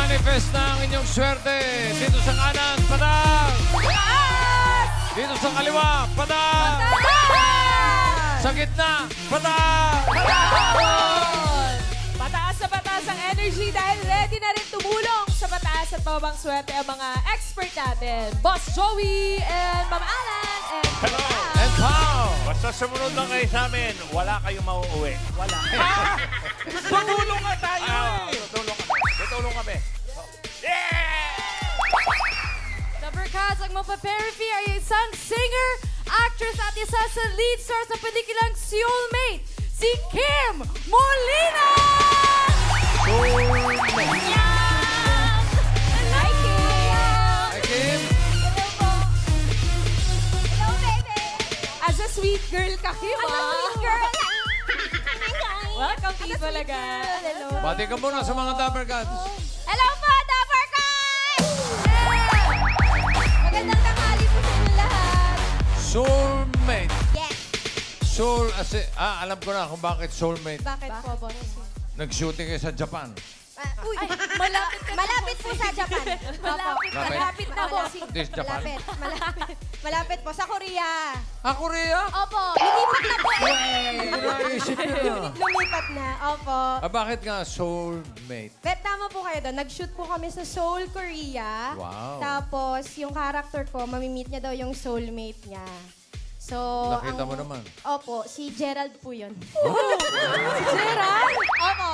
Manifest na ang inyong swerte. Dito sa kanan, patak! Dito sa kaliwa, patak! Sa gitna, patak! Pataas na pataas ang energy dahil ready na rin tumulong sa pataas at pababang swerte ang mga expert natin. Boss Joey and Ma'am Alan and Hello! And pow! Basta sumunod lang kayo sa amin, wala kayong mauuwi. Wala. Tutulong nga tayo eh! Tutulong kami. Tutulong kami. Yeah! Dabarkaz, ang mapaperify ay isang singer, actress at isa sa lead star sa pelikulang Soulmate, si Kim Molina! Soulmate. Hi, Kim! Hi, Kim. Hello po! Hello, baby! As a sweet girl ka, Kim, As a sweet girl. Welcome, people again. Hello. Bati ka muna sa mga Dapper Cats. Hello po, Dabarkaz! Magandang tanghali po sa inyo lahat. Soulmate. Yes. Soul, alam ko na kung bakit soulmate. Bakit po, boss? Nag-shooting kayo sa Japan. Uy, Malapit ka na, malapit po sa Japan. Malapit Lapit. Malapit na, bossing. This Japan. Malapit. Malapit po sa Korea. Ah, Korea? Opo, lumipat na po. Naisip nyo na. Lumipat na, opo. Ah, bakit nga soulmate? Bet, tama po kayo doon. Nag-shoot po kami sa Seoul, Korea. Wow. Tapos, yung character ko, mamimit niya daw yung soulmate niya. So, Nakita mo naman. Opo, si Gerald po yun. Si Gerald? Opo,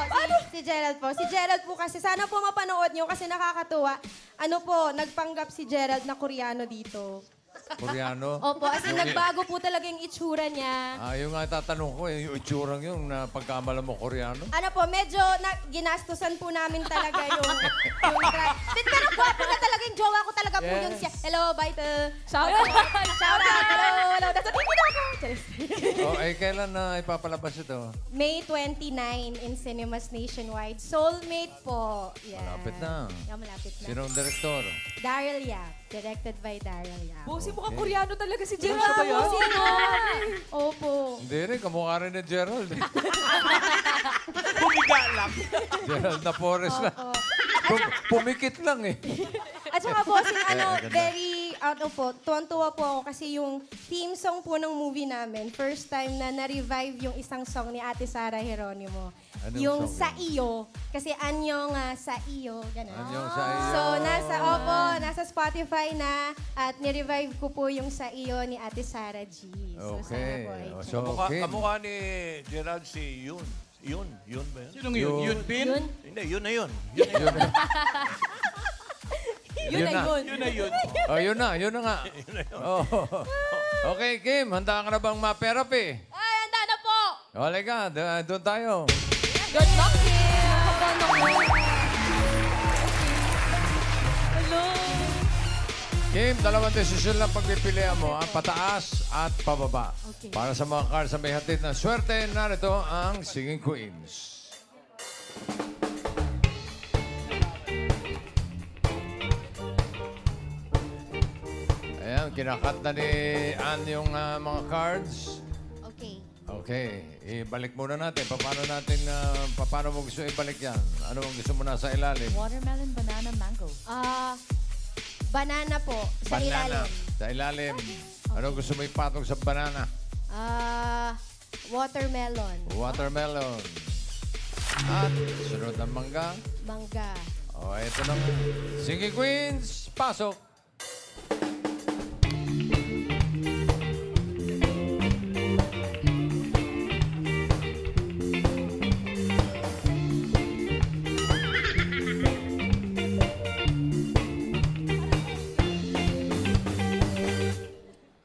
si Gerald po. Si Gerald po kasi, sana po mapanood niyo kasi nakakatuwa. Ano po, nagpanggap si Gerald na Koreano dito. Koreano? Opo, as in, nagbago po talaga yung itsura niya. Ah, yung nga tatanong ko, yung itsurang yung na pagkamala mo Koreano? Ano po, medyo ginastusan po namin talaga yung pero gwapo na talaga yung jowa ko talaga po yun siya. Hello, Vital. Shout out! Shout out! Hello, nasa TV na ako. Oh, eh, kailan na ipapalabas ito? May 29 in cinemas nationwide. Soulmate po. Yeah. Malapit na. Yeah, malapit na. Sinong direktor? Daryl Yap. Directed by Daryl Yap. Bossing, mukhang Koreano talaga si Gerald. Diba, Ba yan? bossing, no? Opo. Hindi rin, kamukha rin ni Gerald. Pumiga lang. Gerald na Forest na. Opo. Pumikit lang eh. At saka bossing, Ganda. very, po, tuwan-tuwa po ako kasi yung theme song po ng movie namin, first time na na-revive yung isang song ni Ate Sara Geronimo. Anong Yung song Sa Iyo. Kasi anyong sa iyo, gano'n. Anyong Sa Iyo. So, nasa Spotify na at ni-revive ko po yung Sa Iyo ni Ate Sara G. So, Okay. sana po ay check. So, Kim. Kamukha ni Gerald si Yun. Yun ba yun? Sinong yun? Yun Bin? Hindi, yun na yun. Yun na yun. Yun na yun. Yun na yun. Oh, yun na nga. Oh. Okay, Kim, handa ka na bang ma-therapy? Ay, handa na po! Halika, doon tayo. Good luck, Kim! Hello! Kim, dalawang desisyon lang pagpipilian mo, ang pataas at pababa. Okay. Para sa mga cards na may hatid na swerte, narito ang Singing Queens. Ayan, kinakat na ni Ann yung mga cards. Okay. Okay, ibalik muna natin. Paano mo gusto ibalik yan? Ano ang gusto mo nasa ilalim? Watermelon, banana, mango. Banana po, sa ilalim. Sa ilalim. Ano gusto mo ipatong sa banana? Watermelon. Watermelon. At sunod ang mangga. Mangga. O, ito na. Sige, Queens, pasok.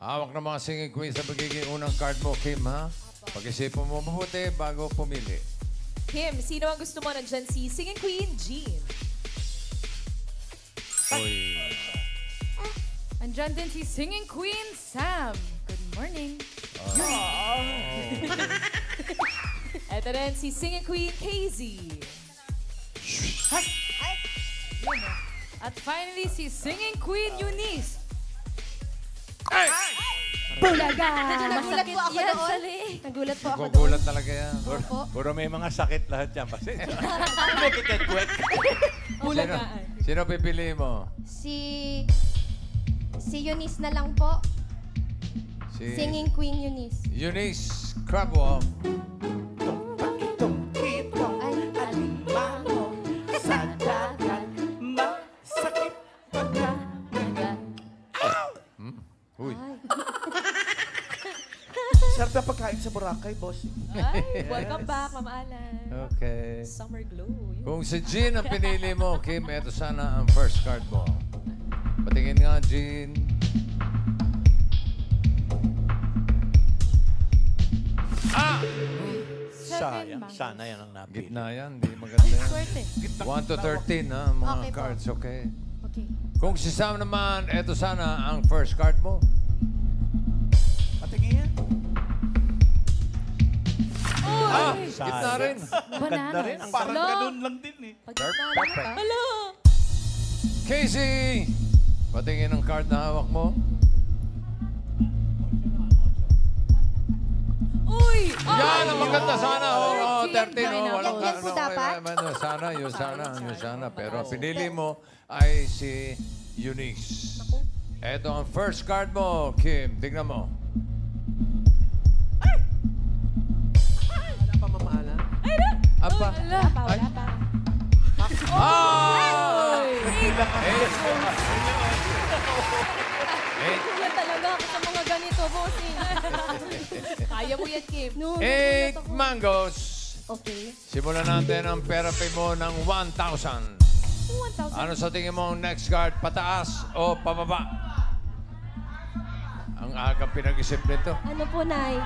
Hawak ng mga singing queens sa pagiging unang card mo, Kim, ha? Pag-isipan mo mabuti bago pumili. Kim, sino ang gusto mo? Nandyan si Singing Queen, Jean. Uy. Andyan din si Singing Queen, Sam. Good morning. Eto rin si Singing Queen, KZ. Yun, oh. At finally, si Singing Queen, Eunice. Bulaga! Nagulat po ako yan, doon. Sali. Nagulat po ako doon. Gugulat talaga yan. Puro may mga sakit lahat yan. Pasensya. Bulagaan. Sino pipili mo? Si Eunice na lang po. Si Singing Queen Eunice. Eunice Crabwalk. Ay, Alimango sa dagat, masakit pagka. Uy. Sarap na pagkain sa Boracay, boss. Ay, welcome back, Mama Alan. Okay. Summer glow. Yun. Kung si Jean ang pinili mo, Kim, eto sana ang first card mo. Patingin nga, Jean. Ah! Sayang. Sana yan ang napili. Gitna yan, di maganda yan. Swerte. 1 to 13, ha, mga Okay po. cards, okay? Okay. Kung si Sam naman, eto sana ang first card mo. Patingin yan. Ah, Uy! gitna rin. Ganda rin. Ang Parang Hello? ganun lang din eh. Perfect. Hello! Casey! Patingin ang card na hawak mo. Uy! Yan, ang maganda sana. Oo, 13. Oh, walang Yan po dapat? Sana, yun sana. Pero ang pinili mo ay si Eunice. Ito ang first card mo, Kim. Tignan mo. Wala pa mamaalan. Apa? Wala pa, wala pa. Ah! Yan talaga ako sa mga ganito, bossing. Kaya mo yan, Kim. No, Eight nagulat ako. mangoes. Okay. Simulan natin ang therapy mo ng 1,000. 1,000. Ano sa tingin mo ang next card? Pataas o pababa? Ang aga pinag-isip nito. Ano po, Nay?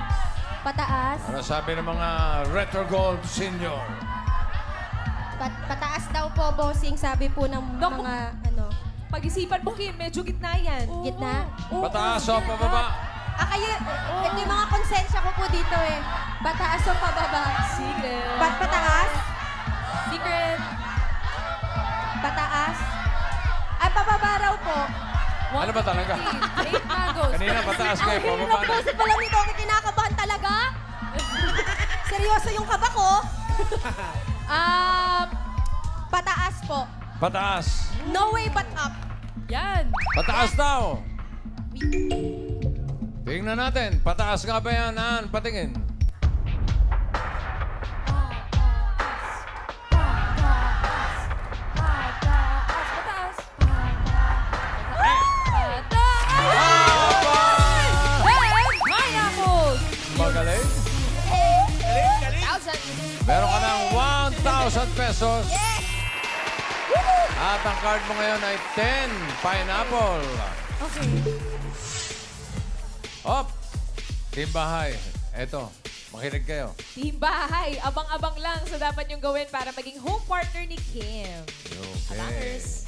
Pataas? Ano sabi ng mga Retro Gold Senior? Pataas daw po, bossing, sabi po ng Naku. mga, ano, Pag-isipan mo, Kim, medyo gitna yan. gitna. Pataas o pababa? Kayo, ito yung mga konsensya ko po dito eh. Pataas o pababa? Secret. Pataas? Secret. Pataas? Ay, pababa raw po. Ano ba talaga? 8 mangoes. Kanina pataas kayo, Ang hirap pababa po na. sa pala nito. Ako kinakabahan talaga. Seryoso yung kaba ko. Pataas po. Pataas. No way but up. Yan. Pataas daw. Tingnan natin. Pataas nga ba yan, Ann? Patingin. Pataas. And pineapples. Magaling. Meron ka ng 1,000 pesos. At ang card mo ngayon ay 10 pineapple. Okay. Op! Team Bahay. Eto, makinig kayo. Team Bahay, abang-abang lang sa dapat niyong gawin para maging home partner ni Kim. Okay. Abangers.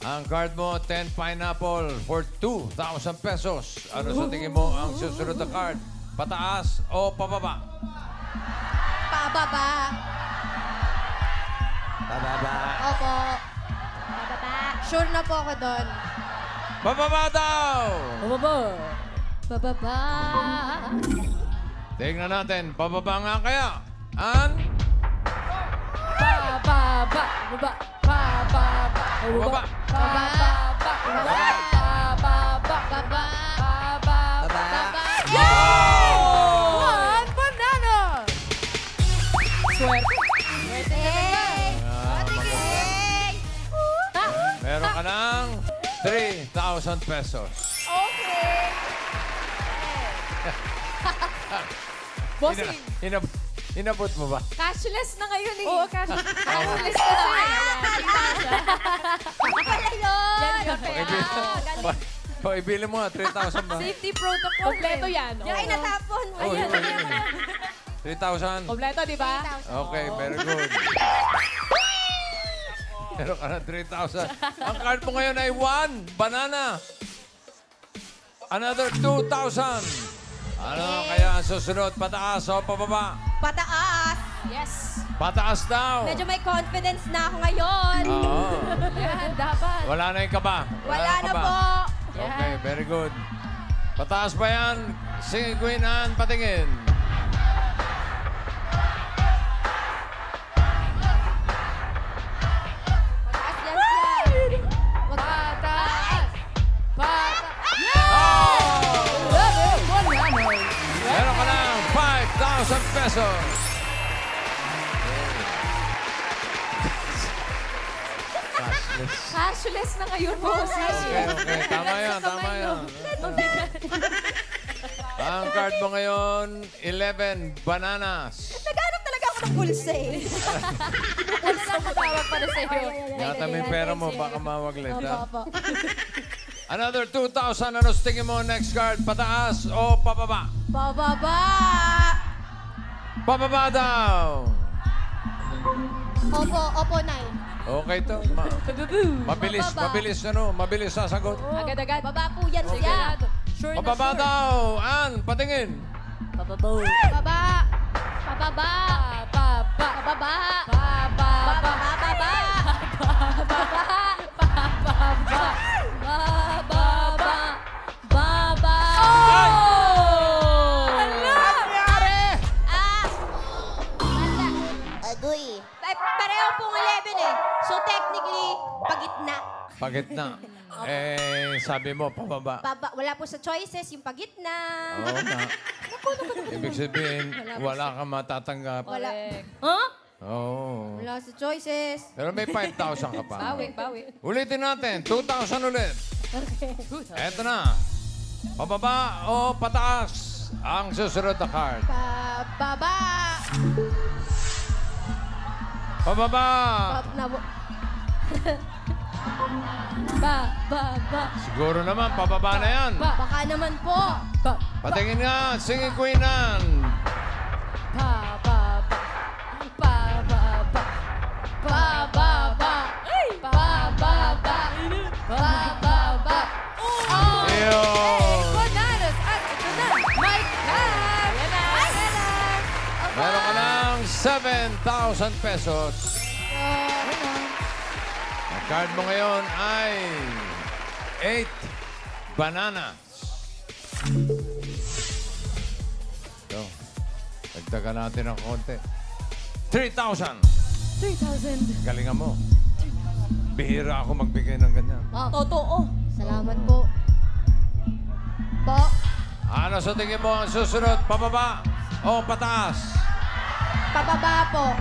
Ang card mo, 10 pineapple for 2,000 pesos. Ano sa tingin mo ang susunod na card? Pataas o pababa? Pababa. Pababa. Opo. Pababa. Sure na po ako doon. Pababa daw! Baba. Bababa. Tingnan natin, pababa nga kaya. An? Baba. Baba. Baba. Baba. Baba. Baba. Baba. Yay! One banana! Swerte. Hey! Hey! Meron ka ng 3,000 pesos. Okay. Bossing. Inabot mo ba? Cashless na ngayon eh. Oo, cashless na Cashless na. Pala yun! Yan yun. Ibili mo nga, 3,000 ba? Safety protocol. Kompleto yan. Ay, natapon. Oh, Ayan. 3,000? Kompleto, di ba? Okay, very good. Meron ka ng 3,000. Ang card mo ngayon ay 1 banana. Another 2,000. Ano kaya ang susunod? Pataas o pababa? Pataas. Yes. Pataas daw. Medyo may confidence na ako ngayon. Oo. Yan, dapat. Wala na yung kaba. Wala yung na kaba. po. Okay, very good. Pataas ba yan? Singing Queen Anne, patingin. Meron ka ng 5,000 pesos. Cashless na ngayon, bossing. Okay. Tama yan, tama yan. Ang card mo ngayon, 11 bananas. Naghanap talaga ako ng pulsa eh. Ano lang matawag para sa'yo? Yata may pera mo, baka mawaglit. ha? Opo. Another 2,000. Ano sa tingin mo next card? Pataas o pababa? Pababa! Pababa daw. Opo, Nay. Okay to. Mabilis, mabilis ano? Mabilis sasagot. Agad-agad. Baba po yan siya. Sigurado. Sure na Pababa sure. daw. Ann, patingin. Pababa. Baba! Pababa! Pababa. Pababa! Agoy. Pareho pong 11 eh. So technically, pagitna. Pagitna. Sabi mo, pababa. Wala po sa choices, yung pagitna. Oo nga. Ibig sabihin, wala kang matatanggap. Wala. Huh? Oo. Wala sa choices. Pero may 5,000 ka pa. Bawi. Ulitin natin. 2,000 ulit. Eto na. Pababa o pataas ang susunod na card? Baba! Pababa. Siguro naman, pababa na yan. Baka naman po. Patingin nga, Singing Queen Anne. Ayun. Bananas. At ito na. Mike Cam. Meron ka ng 7,000 pesos. Ang card mo ngayon ay 8 bananas. So, dagdagan natin ng konti. 3,000. 3,000. Galingan mo. Bihira ako magbigay ng ganyan. Totoo. Salamat po. Po. Ano sa tingin mo ang susunod? Pababa o pataas? Pababa po.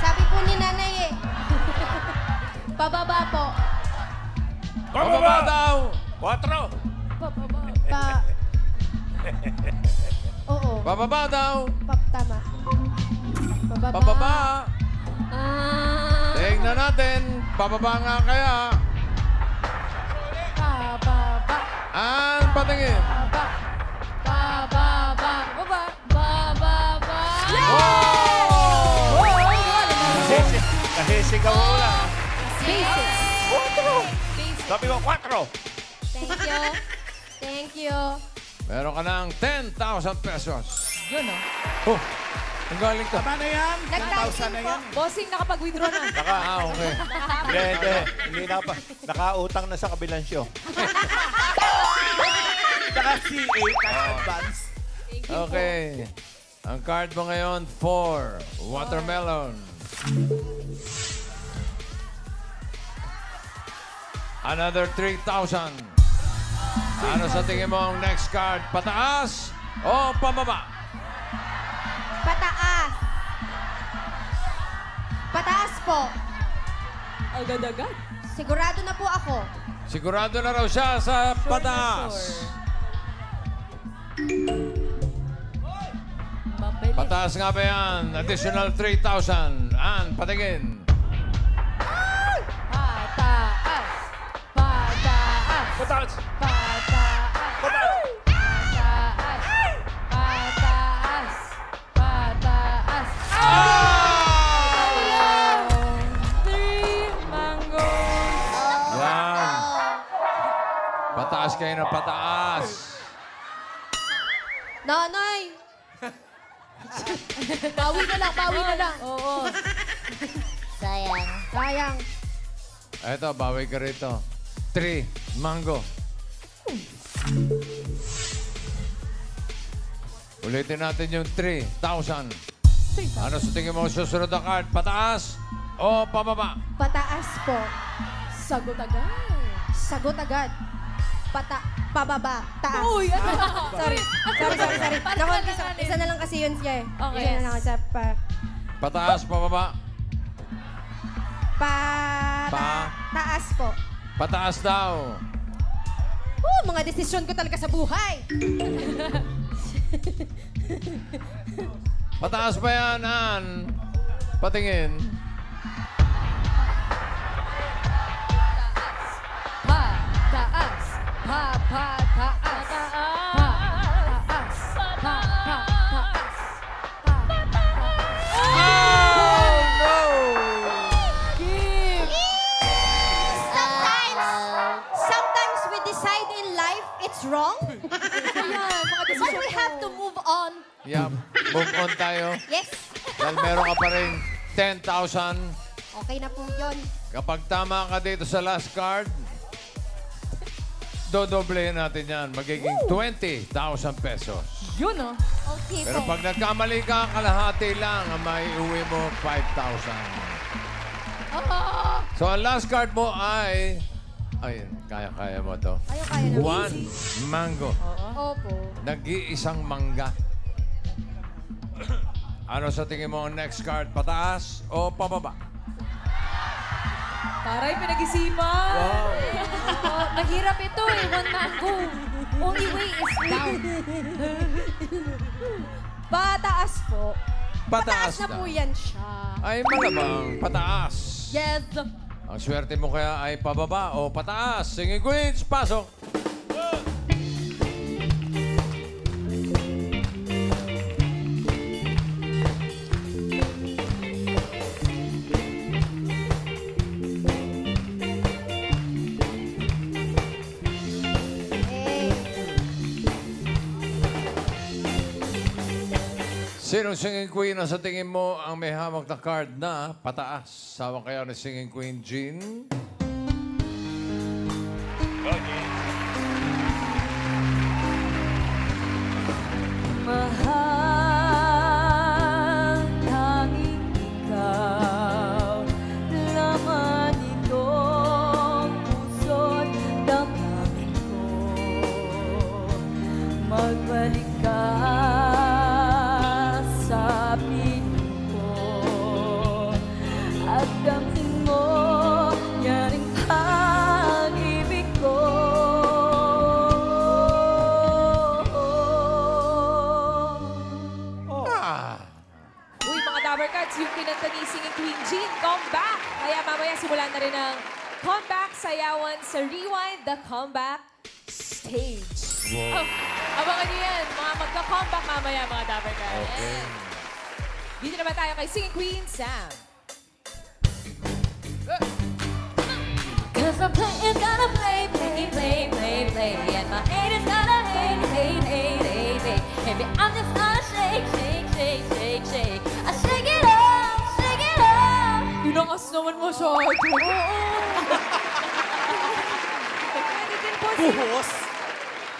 Sabi po ni nanay eh. Pababa po. Pababa daw! 4. Oo. Pababa daw! Tama. Pababa. Pababa! Tingnan natin. Pababa nga kaya. An, patingin. Wow! Kasi sigaw mo lang. Basic. 4. Sabi mo, 4. Thank you. Meron ka ng 10,000 pesos. Yun, oh. Oh, ang galing ka. Tama na yan. Nag-typing 1,000 na po. yan. Bossing, nakapag-withdraw na. Okay. Hindi na pa. Nakautang na sa kabilansyo. Saka CA, cash advance. Okay. Ang card mo ngayon, 4. Watermelon. Another 3,000. Ano sa tingin mo ang next card? Pataas o pababa? Pataas. Pataas po. Agad-agad. Sigurado na po ako. Sigurado na raw siya sa Sure na pataas. sure. Mabilis. Pataas nga ba yan? Additional 3,000. An, patingin. Pataas. Pataas. Pataas. Pataas. Pataas. Pataas. Pataas. Pataas. Ah! 3 mangoes. Yan. Pataas kayo na pataas. Nanay! Bawi na lang. Oo. Sayang. Sayang. Eto, bawi ka rito. 3 mango. Ulitin natin yung 3,000. Ano sa tingin mo susunod na card? Pataas o pababa? Pataas po. Sagot agad. Sagot agad. Pababa. Taas. Uy, ano? Sorry. Naku, isa na lang kasi yun siya eh. Okay. Isa na lang siya. Pataas, pababa? Taas po. Pataas daw. Mga desisyon ko talaga sa buhay. Pataas ba yan, Ann? Patingin. Taas. Taas. Sometimes we decide in life it's wrong. But we have to move on. Yeah, move on tayo. Yes. Dahil meron ka pa rin 10,000. Okay na po yun. Kapag tama ka dito sa last card, dodoblehin natin yan. Magiging 20,000 pesos. Yun, oh. Okay Pero po. pag nagkamali ka, kalahati lang ang may uwi mo 5,000. So, ang last card mo ay... Ayun, kaya mo to. Kaya na. One mango. Opo. Nag-iisang mangga. Ano sa tingin mo ang next card? Pataas o pababa? Taray, pinag-isipan. Mahirap ito eh. One mango. Only way is down. Pataas po. Pataas na po yan siya. Ay, malamang pataas. Yes. Ang swerte mo kaya ay pababa o pataas. Singing Queens, pasok! Sinong Singing Queen na sa tingin mo ang may hawak na card na pataas? Sawa kaya ni Singing Queen Jean? Mahal, tanging ikaw, laman itong puso't damdamin ko. Magbalik ka sa piling ko at damdamin mo yan ang pag-ibig ko. Uy, mga Dabber Cats, yung kinanta ni Singing Queen Jean, Comeback! Kaya mamaya simulan na rin ang comeback sayawan sa Rewind the Comeback Stage. Wow. Oh, abangan niyo yan, mga magka-comeback mamaya, mga Dabber Cats. Okay. Dito naman tayo kay Singing Queen Sam. Cause I'm playing, gonna play, and my hate is gonna hate. Maybe I'm just gonna shake. I shake it off. Inakas naman mo siya. Buhos.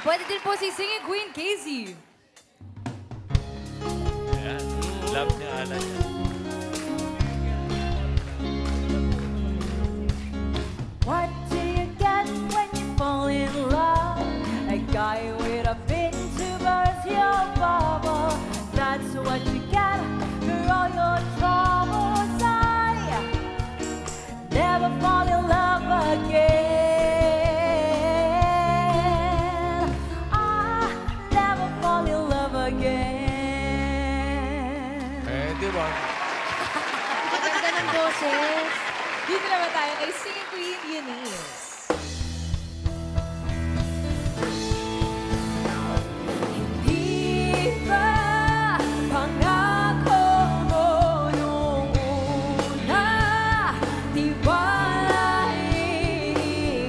Pwede din po si Singing Queen Casey. Ayan. Love niya, alam niya. What do you get when you fall in love? A guy with a bit to burst your bubble. That's what you get for all your troubles. I never fall in love again. I never fall in love again. Eh, di ba? Ganda ng boses. Dito naman tayo kay Singing Queen Eunice. Hindi ba pangako mo nung una? Di ba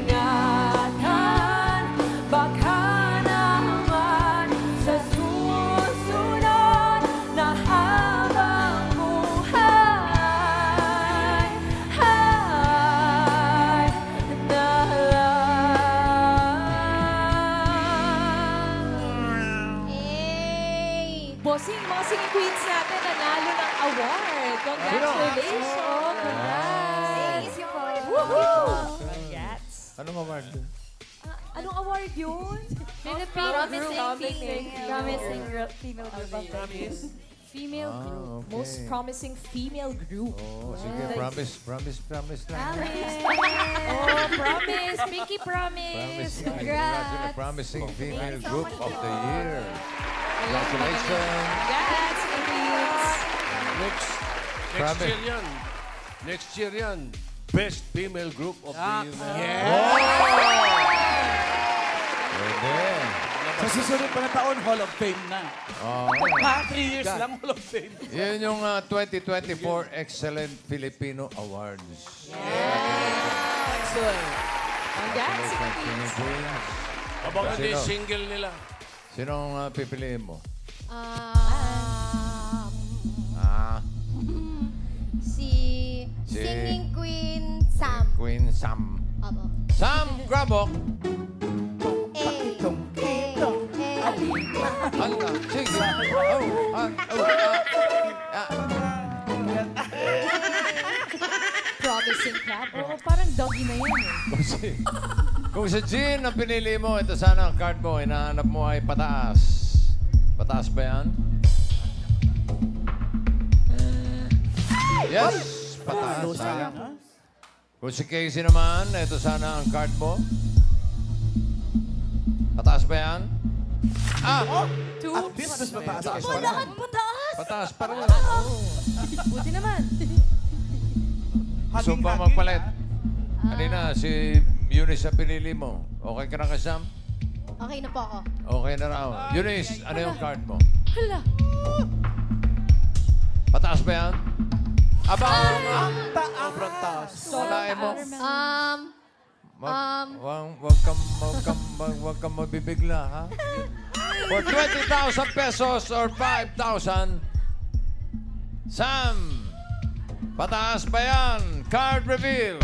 ingatan? Baka naman sa susunod na habang buhay ay Congratulations! Thank you po. Anong award? Anong award yun? Philippine Promising female group of the year. Female group. Okay. Most promising female group. Oh, sige, promise lang. Oh, promise. Pinky promise. Congrats. Promising female group of the year. Congratulations. Congrats, Philippines. Promise. Next year yan. Best female group of the year. Pwede. Sa susunod pa na taon, Hall of Fame na. Oh. 3 years lang, Hall of Fame. Yan yung 2024 Excellent Filipino Awards. Excellent. Congrats, Philippines. Queens. Abangan din Sino? yung single nila. Sinong pipiliin mo? Si Singing Queen Sam. Queen Sam. Opo. Sam Grabok. Halika. Sige. Promising crab. Oo, parang doggy na yan eh. Kung si Jean ang pinili mo, ito sana ang card mo. Hinahanap mo ay pataas. Pataas ba yan? Yes! Pataas. Sayang. Kung si Casey naman, ito sana ang card mo. Pataas ba yan? At least, mas mataas ka sa Lahat pataas! Pataas pa rin. Oh. Buti naman. Gusto pa magpalit. Kanina, si Eunice ang pinili mo. Okay ka na kay Sam? Okay na po ako. Okay na raw. Eunice, ano yung card mo? Hala. Pataas ba yan? Aba! Sobrang taas. Walain mo. Wag kang mabibigla, ha? For 20,000 pesos or 5,000, Sam, pataas ba yan? Card reveal.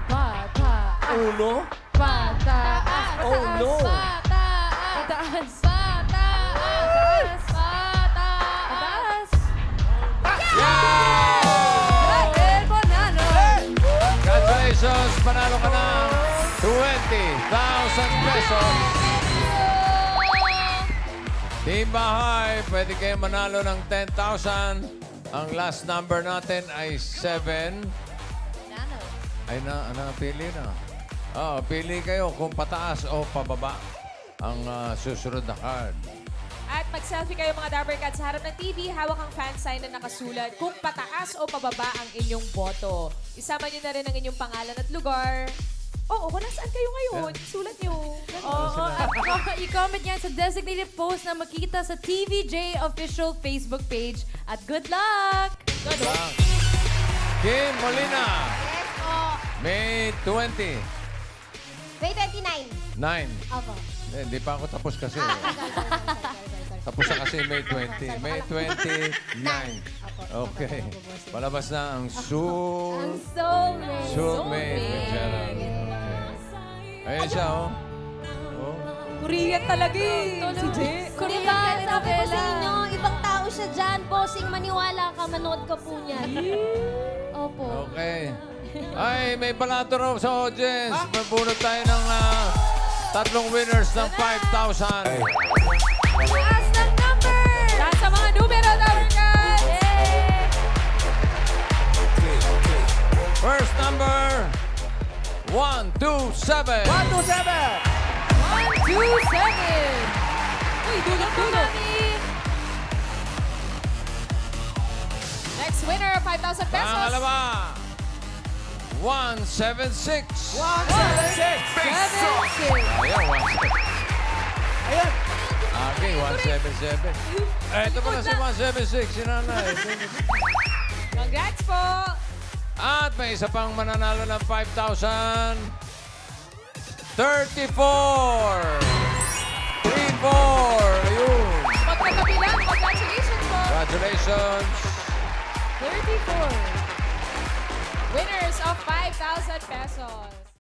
Pataas. Ulo? Pataas. Oh, no. Pataas. Pataas. Pataas. Yeah! Bonano. Congratulations! Panalo ka ng 20,000 pesos. Team Bahay, pwede kayo manalo ng 10,000. Ang last number natin ay 7. Ay pili na. Pili kayo kung pataas o pababa ang susunod na card. At mag-selfie kayo mga Dabber Cats sa harap ng TV, hawak ang fan sign na nakasulat kung pataas o pababa ang inyong boto. Isama nyo na rin ang inyong pangalan at lugar. Oo, kung nasaan kayo ngayon, sulat nyo. Oo, at i-comment yan sa designated post na makikita sa TVJ official Facebook page. At good luck! Good luck. Kim Molina, Yes po. May 20. May 29. 9. Opo. Hindi pa ako tapos kasi. Tapos na kasi May 20. May 29. Okay. Palabas na ang Soulmate. Soulmate. Okay. Ayun siya, oh. Korean talaga eh. Si Jay. Korean sabi ko sa inyo, ibang tao siya dyan. Bossing, maniwala ka, manood ka po niyan. Opo. Okay. Ay, may balato raw sa audience. Mabunod tayo ng 3 winners ng 5,000. Taas ng number! Lahat sa mga numero, Dabber Cats! First number, 127. 127! 127! Uy, dulog-dulog. Next winner, 5,000 pesos. Pangalawa, 176. 176! Ayan, 176. Ayan! Okay, 177. Ito pala si 176, si Nanay. Congrats po. At may isa pang mananalo ng 5,000. 34! 34! Ayun. Magkakabilang, congratulations po. Congratulations. 34. Winners of 5,000 pesos.